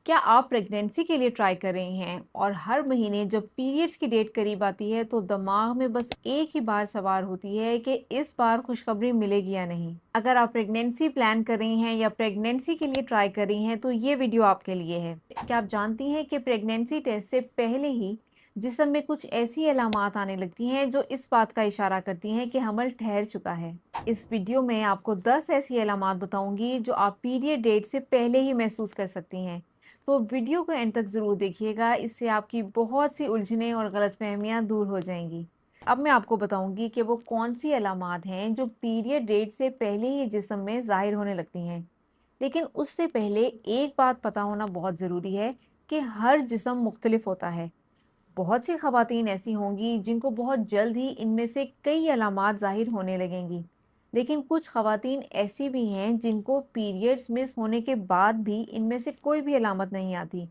क्या आप प्रेगनेंसी के लिए ट्राई कर रही हैं और हर महीने जब पीरियड्स की डेट करीब आती है तो दिमाग में बस एक ही बात सवार होती है कि इस बार खुशखबरी मिलेगी या नहीं। अगर आप प्रेगनेंसी प्लान कर रही हैं या प्रेगनेंसी के लिए ट्राई कर रही हैं तो ये वीडियो आपके लिए है। क्या आप जानती हैं कि प्रेगनेंसी टेस्ट से पहले ही जिस्म में कुछ ऐसी अलामात आने लगती हैं जो इस बात का इशारा करती हैं कि हमल ठहर चुका है। इस वीडियो में आपको 10 ऐसी अलामात बताऊंगी जो आप पीरियड डेट से पहले ही महसूस कर सकती हैं। तो वीडियो को एंड तक ज़रूर देखिएगा, इससे आपकी बहुत सी उलझनें और गलतफहमियां दूर हो जाएंगी। अब मैं आपको बताऊंगी कि वो कौन सी अलामात हैं जो पीरियड डेट से पहले ही जिस्म में ज़ाहिर होने लगती हैं। लेकिन उससे पहले एक बात पता होना बहुत ज़रूरी है कि हर जिस्म मुख्तलिफ होता है। बहुत सी ख़वातीन ऐसी होंगी जिनको बहुत जल्द ही इनमें से कई अलामात ज़ाहिर होने लगेंगी, लेकिन कुछ ख़वातीन ऐसी भी हैं जिनको पीरियड्स मिस होने के बाद भी इनमें से कोई भी अलामत नहीं आती।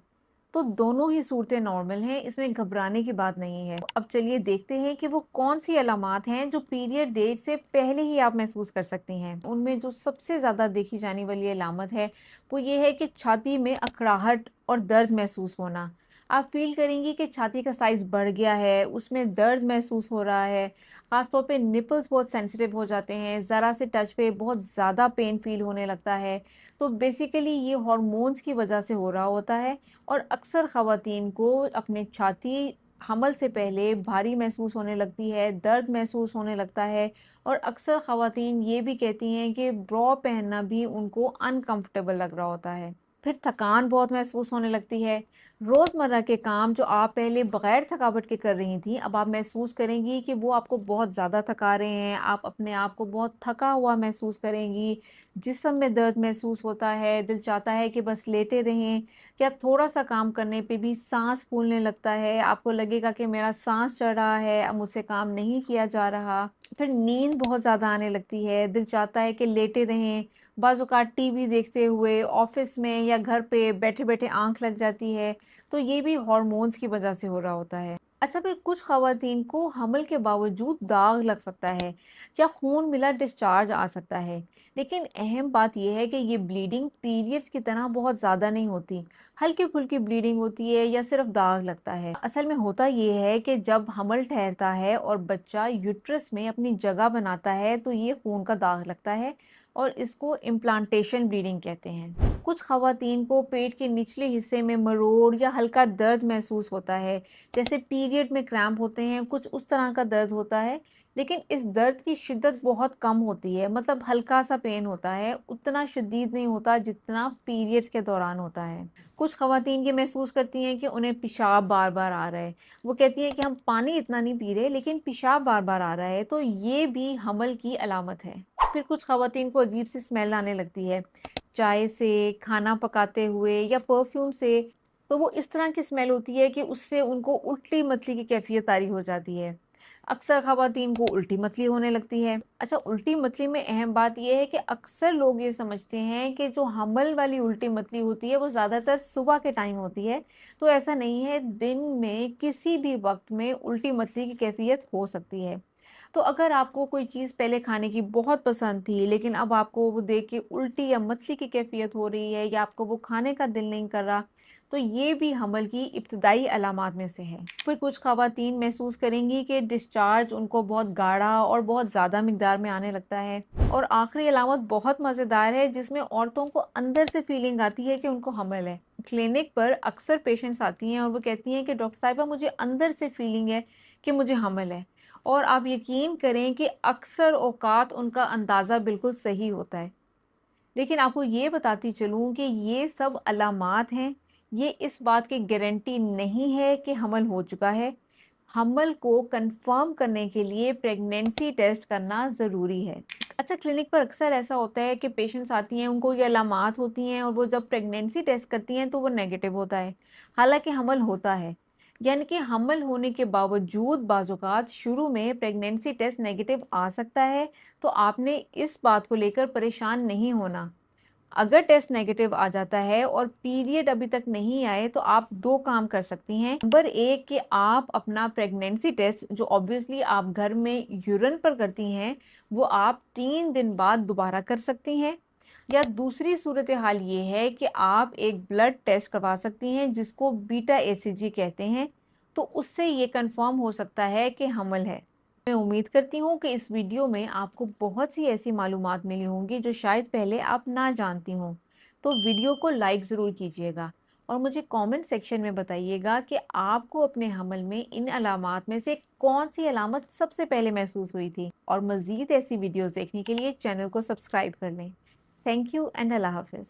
तो दोनों ही सूरतें नॉर्मल हैं, इसमें घबराने की बात नहीं है। अब चलिए देखते हैं कि वो कौन सी अलामात हैं जो पीरियड डेट से पहले ही आप महसूस कर सकती हैं। उनमें जो सबसे ज़्यादा देखी जाने वाली अलामत है वो ये है कि छाती में अकड़ाहट और दर्द महसूस होना। आप फील करेंगी कि छाती का साइज़ बढ़ गया है, उसमें दर्द महसूस हो रहा है। ख़ासतौर पे निपल्स बहुत सेंसिटिव हो जाते हैं, ज़रा से टच पे बहुत ज़्यादा पेन फील होने लगता है। तो बेसिकली ये हार्मोन्स की वजह से हो रहा होता है। और अक्सर ख़वातीन को अपने छाती हमल से पहले भारी महसूस होने लगती है, दर्द महसूस होने लगता है। और अक्सर ख़वातीन ये भी कहती हैं कि ब्रा पहनना भी उनको अनकंफर्टेबल लग रहा होता है। फिर थकान बहुत महसूस होने लगती है। रोज़मर्रा के काम जो आप पहले बग़ैर थकावट के कर रही थीं, अब आप महसूस करेंगी कि वो आपको बहुत ज़्यादा थका रहे हैं। आप अपने आप को बहुत थका हुआ महसूस करेंगी। जिस्म में दर्द महसूस होता है, दिल चाहता है कि बस लेटे रहें। क्या थोड़ा-सा काम करने पे भी साँस फूलने लगता है, आपको लगेगा कि मेरा साँस चढ़ रहा है, अब मुझसे काम नहीं किया जा रहा। फिर नींद बहुत ज़्यादा आने लगती है, दिल चाहता है कि लेटे रहें। बाज़-औक़ात टीवी देखते हुए, ऑफ़िस में या घर पे बैठे-बैठे आँख लग जाती है, तो ये भी हॉर्मोन्स की वजह से हो रहा होता है। अच्छा, फिर कुछ ख़वातीन को हमल के बावजूद दाग लग सकता है या खून मिला डिस्चार्ज आ सकता है। लेकिन अहम बात यह है कि ये ब्लीडिंग पीरियड्स की तरह बहुत ज़्यादा नहीं होती। हल्की-फुल्की ब्लीडिंग होती है या सिर्फ दाग लगता है। असल में होता ये है कि जब हमल ठहरता है और बच्चा यूट्रस में अपनी जगह बनाता है तो ये खून का दाग लगता है और इसको इम्प्लांटेशन ब्लीडिंग कहते हैं। कुछ ख़वातीन को पेट के निचले हिस्से में मरोड़ या हल्का दर्द महसूस होता है, जैसे पीरियड में क्रैम्प होते हैं, कुछ उस तरह का दर्द होता है। लेकिन इस दर्द की शिद्दत बहुत कम होती है, मतलब हल्का सा पेन होता है, उतना शदीद नहीं होता जितना पीरियड्स के दौरान होता है। कुछ ख़वातीन ये महसूस करती हैं कि उन्हें पेशाब बार बार आ रहा है। वो कहती हैं कि हम पानी इतना नहीं पी रहे लेकिन पेशाब बार बार आ रहा है, तो ये भी हमल की अलामत है। फिर कुछ ख़वातीन को अजीब सी स्मेल आने लगती है, चाय से, खाना पकाते हुए या परफ्यूम से। तो वो इस तरह की स्मेल होती है कि उससे उनको उल्टी मतली की कैफियत तारी हो जाती है। अक्सर ख़वातीन को उल्टी मतली होने लगती है। अच्छा, उल्टी मतली में अहम बात ये है कि अक्सर लोग ये समझते हैं कि जो हमल वाली उल्टी मतली होती है वो ज़्यादातर सुबह के टाइम होती है। तो ऐसा नहीं है, दिन में किसी भी वक्त में उल्टी मतली की कैफियत हो सकती है। तो अगर आपको कोई चीज़ पहले खाने की बहुत पसंद थी लेकिन अब आपको वो देख के उल्टी या मतली की कैफियत हो रही है या आपको वो खाने का दिल नहीं कर रहा, तो ये भी हमल की इब्तिदाई अलामात में से है। फिर कुछ ख़वातीन महसूस करेंगी कि डिस्चार्ज उनको बहुत गाढ़ा और बहुत ज़्यादा मिकदार में आने लगता है। और आखिरी अलामत बहुत मज़ेदार है, जिसमें औरतों को अंदर से फीलिंग आती है कि उनको हमल है। क्लिनिक पर अक्सर पेशेंट्स आती हैं और वो कहती हैं कि डॉक्टर साहिबा मुझे अंदर से फीलिंग है कि मुझे हमल है। और आप यकीन करें कि अक्सर औकात उनका अंदाज़ा बिल्कुल सही होता है। लेकिन आपको ये बताती चलूँ कि ये सब अलामात हैं, ये इस बात की गारंटी नहीं है कि हमल हो चुका है। हमल को कंफर्म करने के लिए प्रेगनेंसी टेस्ट करना ज़रूरी है। अच्छा, क्लिनिक पर अक्सर ऐसा होता है कि पेशेंट्स आती हैं, उनको ये अलामात होती हैं और वो जब प्रेगनेंसी टेस्ट करती हैं तो वो नेगेटिव होता है, हालाँकि हमल होता है। यानी कि हमल होने के बावजूद बाज़-औक़ात शुरू में प्रेगनेंसी टेस्ट नेगेटिव आ सकता है, तो आपने इस बात को लेकर परेशान नहीं होना। अगर टेस्ट नेगेटिव आ जाता है और पीरियड अभी तक नहीं आए तो आप 2 काम कर सकती हैं। नंबर 1 कि आप अपना प्रेगनेंसी टेस्ट जो ऑब्वियसली आप घर में यूरिन पर करती हैं, वो आप 3 दिन बाद दोबारा कर सकती हैं। या दूसरी सूरत हाल ये है कि आप एक ब्लड टेस्ट करवा सकती हैं जिसको बीटा एचसीजी कहते हैं, तो उससे ये कंफर्म हो सकता है कि हमल है। मैं उम्मीद करती हूँ कि इस वीडियो में आपको बहुत सी ऐसी मालूमात मिली होंगी जो शायद पहले आप ना जानती हों। तो वीडियो को लाइक ज़रूर कीजिएगा और मुझे कमेंट सेक्शन में बताइएगा कि आपको अपने हमल में इन अलामात में से कौन सी अलामत सबसे पहले महसूस हुई थी। और मज़ीद ऐसी वीडियोज़ देखने के लिए चैनल को सब्सक्राइब कर लें। थैंक यू एंड अल्लाह हाफिज़।